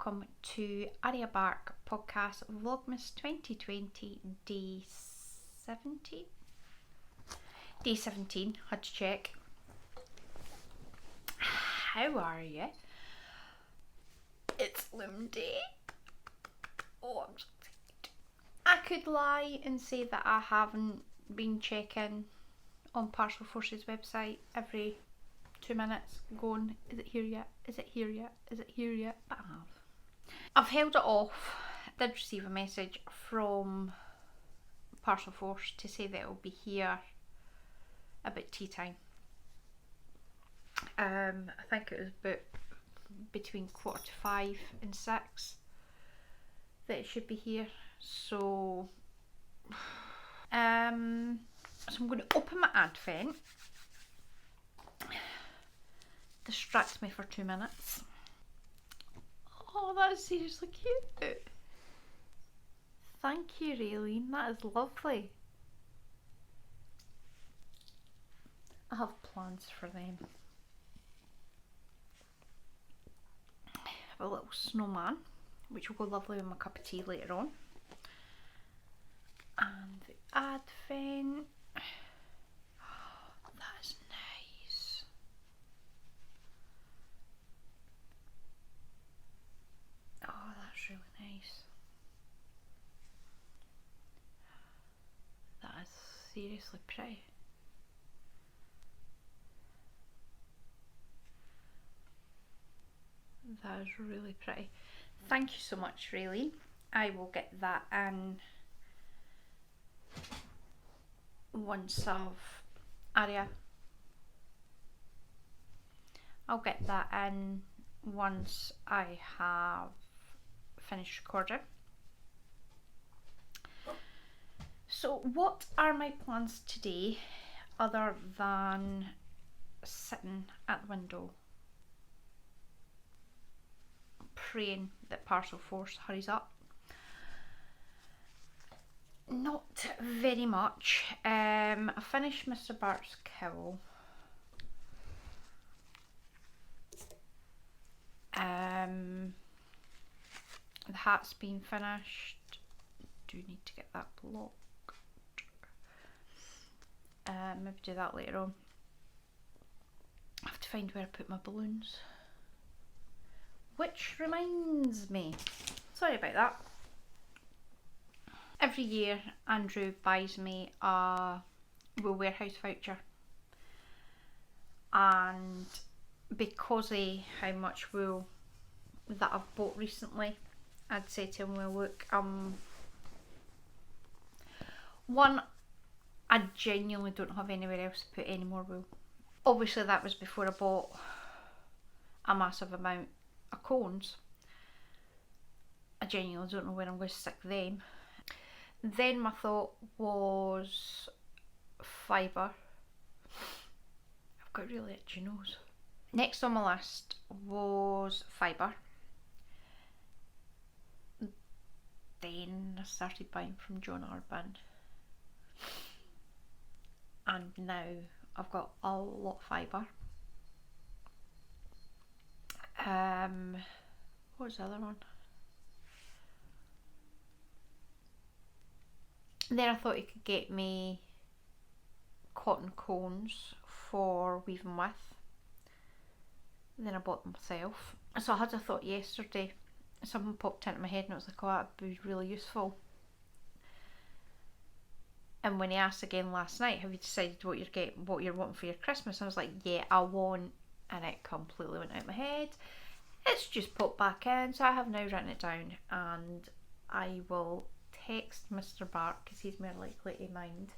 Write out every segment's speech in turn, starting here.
welcome to Arya Bark Podcast Vlogmas2020 day 17. Day 17, had to check. How are you? It's Loom Day. Oh, I'm so excited. I could lie and say that I haven't been checking on Parcel Force's website every 2 minutes going, is it here yet? Is it here yet? Is it here yet? But I have. I've held it off. I did receive a message from Parcel Force to say that it'll be here about tea time. I think it was about between 5:45 and 6 that it should be here. So I'm going to open my advent. Distracts me for 2 minutes. Oh, that is seriously cute. Thank you, Raylene. That is lovely. I have plans for them. I have a little snowman, which will go lovely with my cup of tea later on. And the advent. That is nice. Oh, that's really nice. That is seriously pretty. That is really pretty. Thank you so much, Raylene. I will get that in once Arya. I'll get that in once I have finished recording. So what are my plans today other than sitting at the window praying that Parcel Force hurries up? Not very much. I finished Mr. Bart's cowl. The hat's been finished. Do need to get that blocked. Maybe do that later on. I have to find where I put my balloons. Which reminds me, sorry about that. Every year Andrew buys me a Wool Warehouse voucher, and because of how much wool that I've bought recently, I'd say to him, well look, one, I genuinely don't have anywhere else to put any more wool. Obviously that was before I bought a massive amount of cones. I genuinely don't know where I'm going to stick them. Then my thought was fibre. I've got a really itchy nose. Next on my list was fibre. Then I started buying from John Arbin. And now I've got a lot of fibre. What was the other one? Then I thought he could get me cotton cones for weaving with. Then I bought them myself. So I had a thought yesterday. Something popped into my head and I was like, oh, that'd be really useful. And when he asked again last night, have you decided what you're wanting for your Christmas? I was like, yeah, I want, and it completely went out of my head. It's just popped back in, so I have now written it down, and I will text Mr. Bark because he's more likely to mind.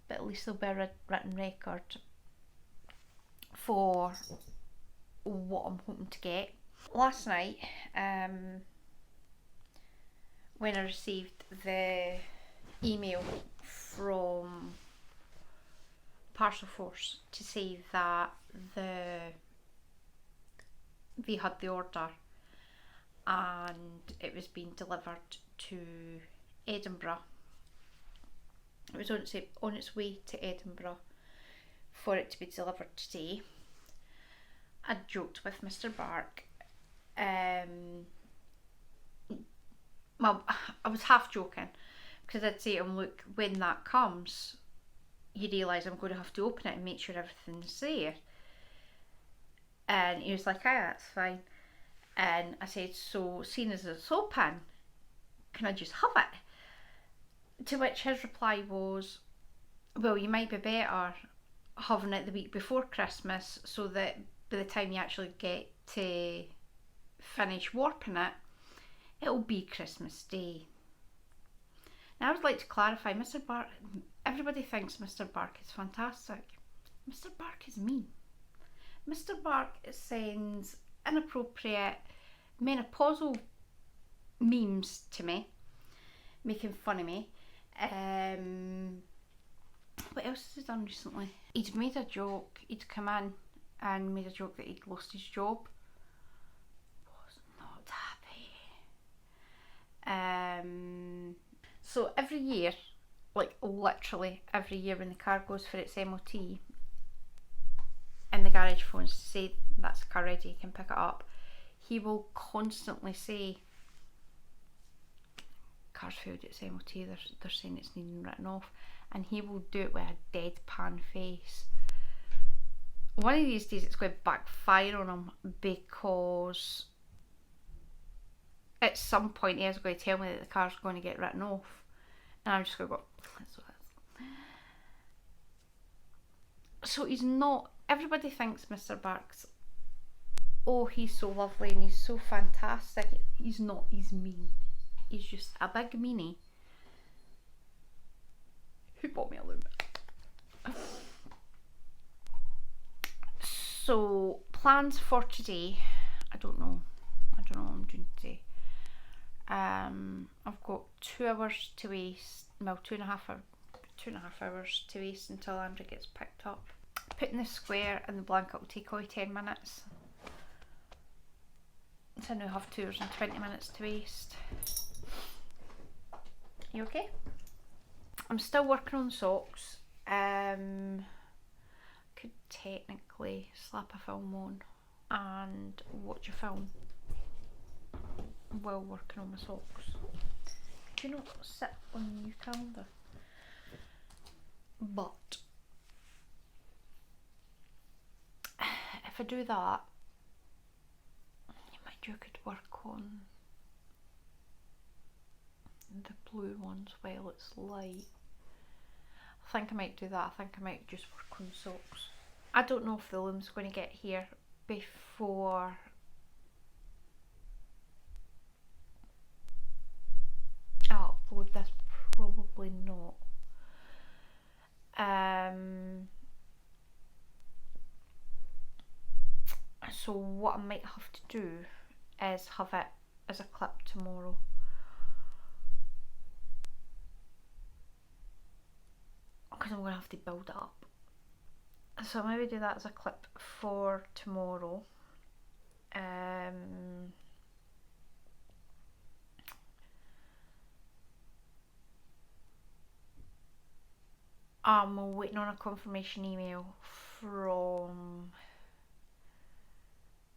But at least there'll be a written record for what I'm hoping to get. Last night, when I received the email from Parcel Force to say that they had the order and it was being delivered to Edinburgh. It was on its way to Edinburgh for it to be delivered today. I joked with Mr. Bark well, I was half joking, because I'd say to him, look, when that comes, you realise I'm going to have to open it and make sure everything's there. And he was like, aye, that's fine. And I said, so seeing as it's open, can I just have it? To which his reply was, well, you might be better having it the week before Christmas, so that by the time you actually get to finish warping it, it'll be Christmas Day. Now I would like to clarify, Mr. Bark, everybody thinks Mr. Bark is fantastic. Mr. Bark is mean. Mr. Bark sends inappropriate menopausal memes to me, making fun of me. What else has he done recently? He'd made a joke, he'd come in and made a joke that he'd lost his job. Was not happy. So every year, like literally every year when the car goes for its MOT, and the garage phones to say that's the car ready, you can pick it up, he will constantly say, car's failed its MOT, they're saying it's needing written off, and he will do it with a deadpan face. One of these days it's going to backfire on him, because at some point he is going to tell me that the car's going to get written off, and I'm just going to go, that's what it is. So he's not, everybody thinks Mr. Bark's, oh, he's so lovely and he's so fantastic. He's not, he's mean. He's just a big meanie who bought me a loom. So plans for today, I don't know what I'm doing today. I've got 2 hours to waste, well, 2.5 hours to waste until Andrew gets picked up. Putting the square in the blanket will take only 10 minutes. So I now have 2 hours and 20 minutes to waste. You okay? I'm still working on socks. Could technically slap a film on and watch a film while working on my socks. Could you not sit on the new calendar? But if I do that, you might do a good work on the blue ones while it's light. I think I might do that. I think I might just work on socks. I don't know if the loom's going to get here before I'll upload this. Probably not. So what I might have to do is have it as a clip tomorrow. Because I'm going to have to build it up. So I'll maybe do that as a clip for tomorrow. I'm waiting on a confirmation email from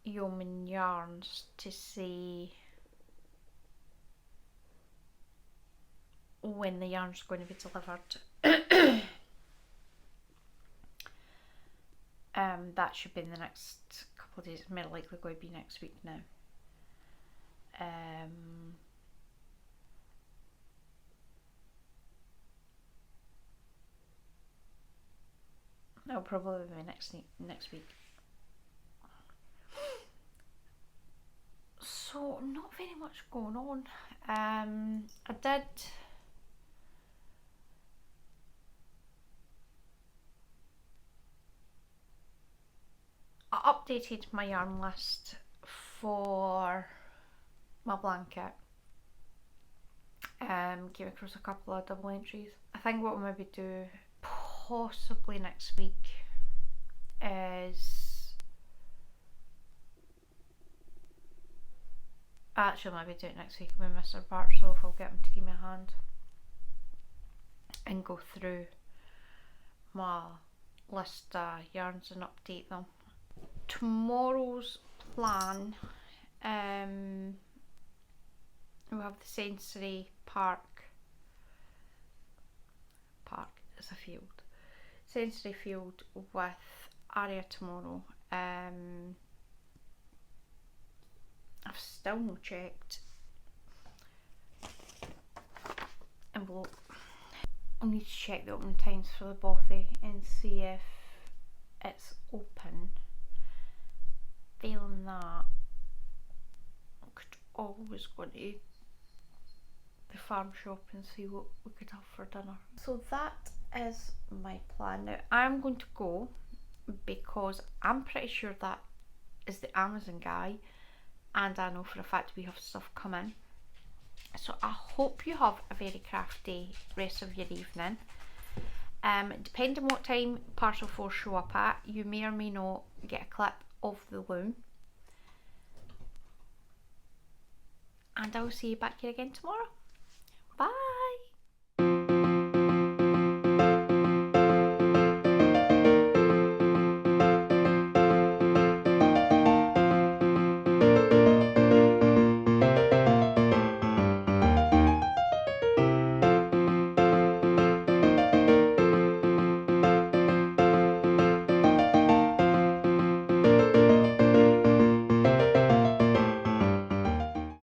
Yeoman Yarns to say when the yarn's going to be delivered. That should be in the next couple of days. It's more likely going to be next week now. It'll probably be next week. So not very much going on. I updated my yarn list for my blanket. Came across a couple of double entries. I think what we'll maybe do possibly next week is actually maybe do it next week with Mr. Bark, so if I'll get him to give me a hand and go through my list of yarns and update them. Tomorrow's plan, We have the Sensory Park is a field. Sensory Field with Arya tomorrow. I've still not checked. Envelope. I'll need to check the opening times for the bothy and see if it's open. Failing that, I could always go to the farm shop and see what we could have for dinner. So that is my plan. Now I'm going to go because I'm pretty sure that is the Amazon guy, and I know for a fact we have stuff coming. So I hope you have a very crafty rest of your evening. Depending on what time parcel 4 show up at, you may or may not get a clip of the loom. And I will see you back here again tomorrow. Bye!